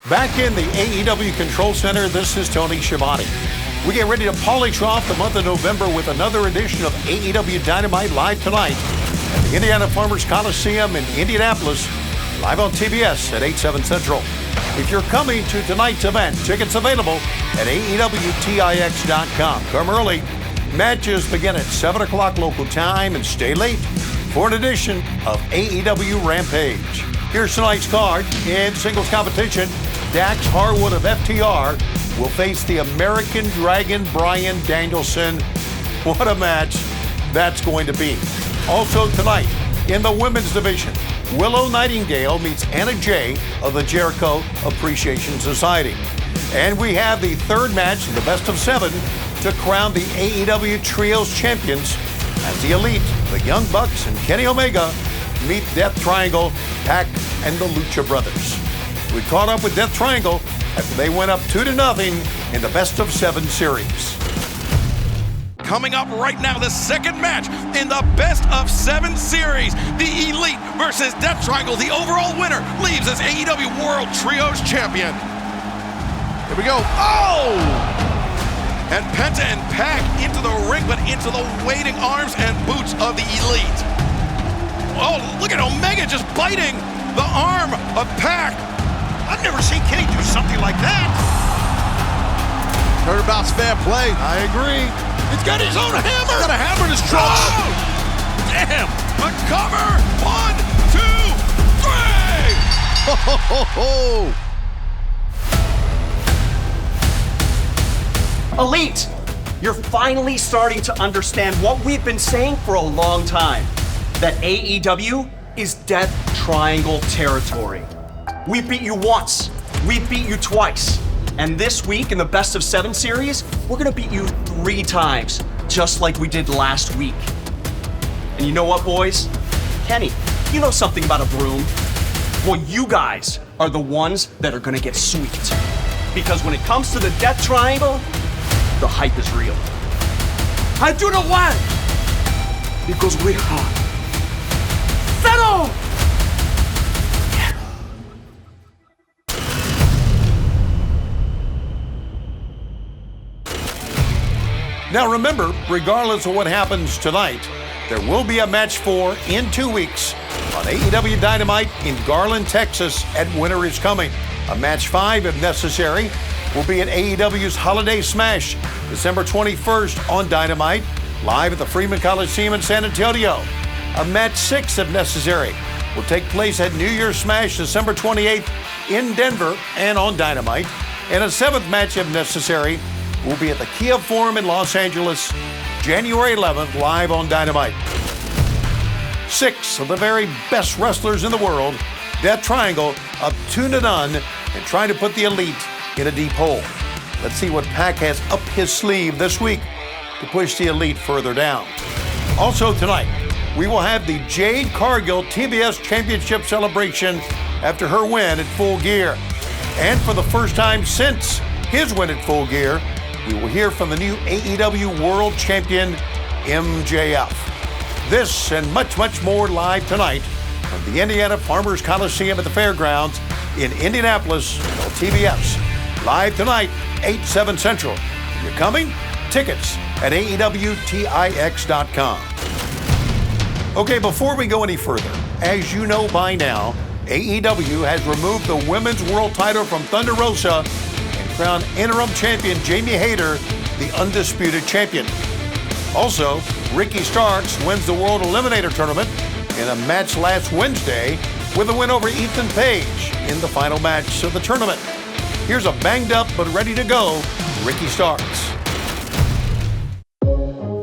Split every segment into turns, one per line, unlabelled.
Back in the AEW Control Center, this is Tony Schiavone. We get ready to polish off the month of November with another edition of AEW Dynamite live tonight at the Indiana Farmers Coliseum in Indianapolis, live on TBS at 8/7 Central. If you're coming to tonight's event, tickets available at AEWTIX.com. Come early. Matches begin at 7 o'clock local time and stay late for an edition of AEW Rampage. Here's tonight's card. In singles competition, Dax Harwood of FTR will face the American Dragon Bryan Danielson. What a match that's going to be. Also tonight, in the women's division, Willow Nightingale meets Anna Jay of the Jericho Appreciation Society. And we have the third match in the best of 7 to crown the AEW Trios champions as the Elite, the Young Bucks, and Kenny Omega meet Death Triangle, Pac, and the Lucha Brothers. We caught up with Death Triangle after they went up 2-0 in the best of 7 series.
Coming up right now, the second match in the best of 7 series. The Elite versus Death Triangle. The overall winner leaves as AEW World Trios Champion. Here we go. Oh! And Penta and Pac into the ring, but into the waiting arms and boots of the Elite. Oh, look at Omega just biting the arm of Pac.
I've never seen Kenny do something like that.
Turnabout's fair play.
I agree.
He's got his own hammer. He's got a hammer in his trunk. Oh! Damn. The cover. 1, 2, 3. Ho, ho, ho,
ho. Elite, you're finally starting to understand what we've been saying for a long time. That AEW is Death Triangle territory. We beat you once. We beat you twice. And this week in the best of 7 series, we're gonna beat you 3 times, just like we did last week. And you know what, boys? Kenny, you know something about a broom. Well, you guys are the ones that are gonna get sweet. Because when it comes to the Death Triangle, the hype is real. I do not want, because we are settled.
Now remember, regardless of what happens tonight, there will be a match 4 in 2 weeks on AEW Dynamite in Garland, Texas at Winter is Coming. A match 5, if necessary, will be at AEW's Holiday Smash, December 21st on Dynamite, live at the Freeman Coliseum in San Antonio. A match 6, if necessary, will take place at New Year's Smash, December 28th in Denver and on Dynamite. And a 7th match, if necessary, will be at the Kia Forum in Los Angeles, January 11th, live on Dynamite. 6 of the very best wrestlers in the world, Death Triangle, up 2-0 and trying to put the Elite in a deep hole. Let's see what Pac has up his sleeve this week to push the Elite further down. Also tonight, we will have the Jade Cargill TBS Championship celebration after her win at Full Gear. And for the first time since his win at Full Gear, we will hear from the new AEW World Champion, MJF. This and much, much more live tonight from the Indiana Farmers Coliseum at the Fairgrounds in Indianapolis on TBS. Live tonight, 8/7 Central. If you're coming? Tickets at AEWTIX.com. Okay, before we go any further, as you know by now, AEW has removed the Women's World title from Thunder Rosa and crowned interim champion Jamie Hayter the undisputed champion. Also, Ricky Starks wins the World Eliminator Tournament in a match last Wednesday with a win over Ethan Page in the final match of the tournament. Here's a banged up but ready to go Ricky Starks.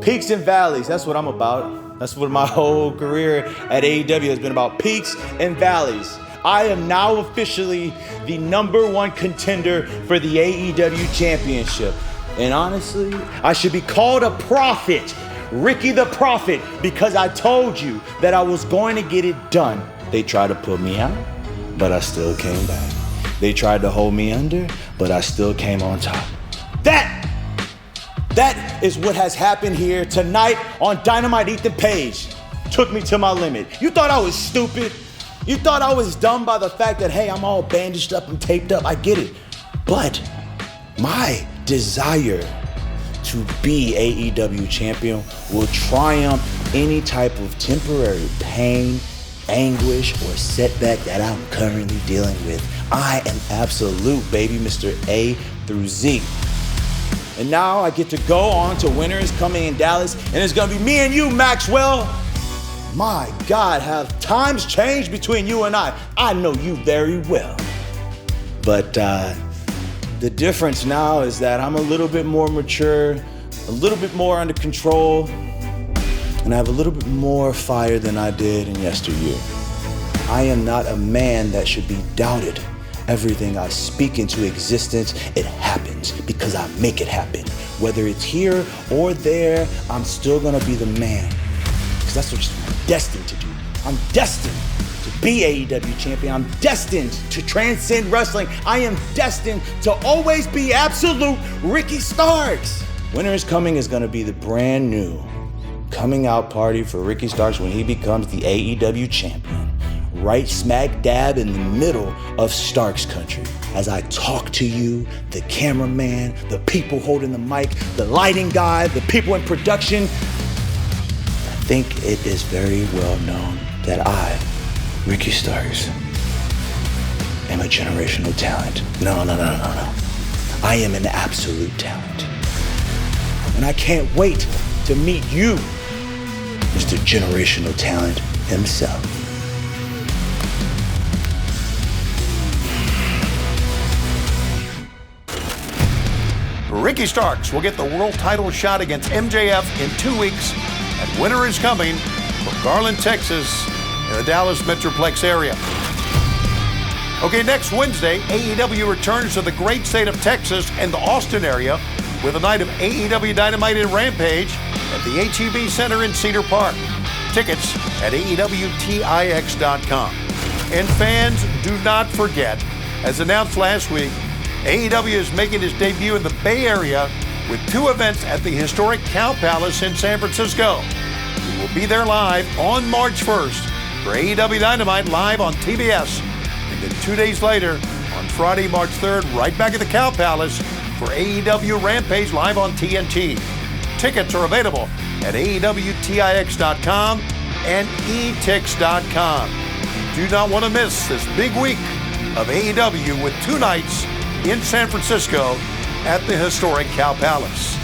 Peaks and valleys, that's what I'm about. That's what my whole career at AEW has been about, peaks and valleys. I am now officially the #1 contender for the AEW Championship. And honestly, I should be called a prophet, Ricky the Prophet, because I told you that I was going to get it done. They tried to put me out, but I still came back. They tried to hold me under, but I still came on top. That is what has happened here tonight on Dynamite. Ethan Page took me to my limit. You thought I was stupid? You thought I was dumb by the fact that, hey, I'm all bandaged up and taped up. I get it. But my desire to be AEW champion will triumph any type of temporary pain, anguish, or setback that I'm currently dealing with. I am absolute, baby, Mr. A through Z. And now I get to go on to Winter is Coming in Dallas, and it's gonna be me and you, Maxwell. My God, have times changed between you and I? I know you very well. But the difference now is that I'm a little bit more mature, a little bit more under control, and I have a little bit more fire than I did in yesteryear. I am not a man that should be doubted. Everything I speak into existence, it happens because I make it happen. Whether it's here or there, I'm still gonna be the man. Because that's what I'm destined to do. I'm destined to be AEW champion. I'm destined to transcend wrestling. I am destined to always be absolute Ricky Starks. Winter is Coming is gonna be the brand new coming out party for Ricky Starks when he becomes the AEW champion. Right smack dab in the middle of Starks country. As I talk to you, the cameraman, the people holding the mic, the lighting guy, the people in production, I think it is very well known that I, Ricky Starks, am a generational talent. No. I am an absolute talent. And I can't wait to meet you, Mr. Generational Talent himself.
Ricky Starks will get the world title shot against MJF in 2 weeks at Winter is Coming from Garland, Texas, in the Dallas Metroplex area. Okay, next Wednesday, AEW returns to the great state of Texas and the Austin area with a night of AEW Dynamite and Rampage at the HEB Center in Cedar Park. Tickets at AEWTIX.com. And fans, do not forget, as announced last week, AEW is making its debut in the Bay Area with 2 events at the historic Cow Palace in San Francisco. We will be there live on March 1st for AEW Dynamite live on TBS. And then 2 days later, on Friday, March 3rd, right back at the Cow Palace for AEW Rampage live on TNT. Tickets are available at AEWTIX.com and etix.com. You do not want to miss this big week of AEW with 2 nights in San Francisco at the historic Cow Palace.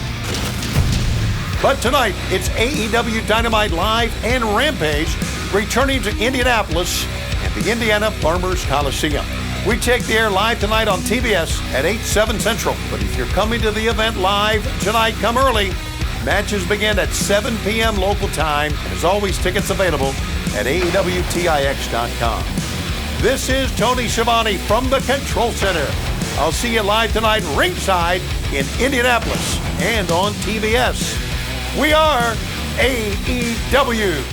But tonight, it's AEW Dynamite Live and Rampage returning to Indianapolis at the Indiana Farmers Coliseum. We take the air live tonight on TBS at 8/7 Central. But if you're coming to the event live tonight, come early. Matches begin at 7 p.m. local time. And as always, tickets available at AEWTIX.com. This is Tony Schiavone from the Control Center. I'll see you live tonight ringside in Indianapolis and on TBS. We are AEW.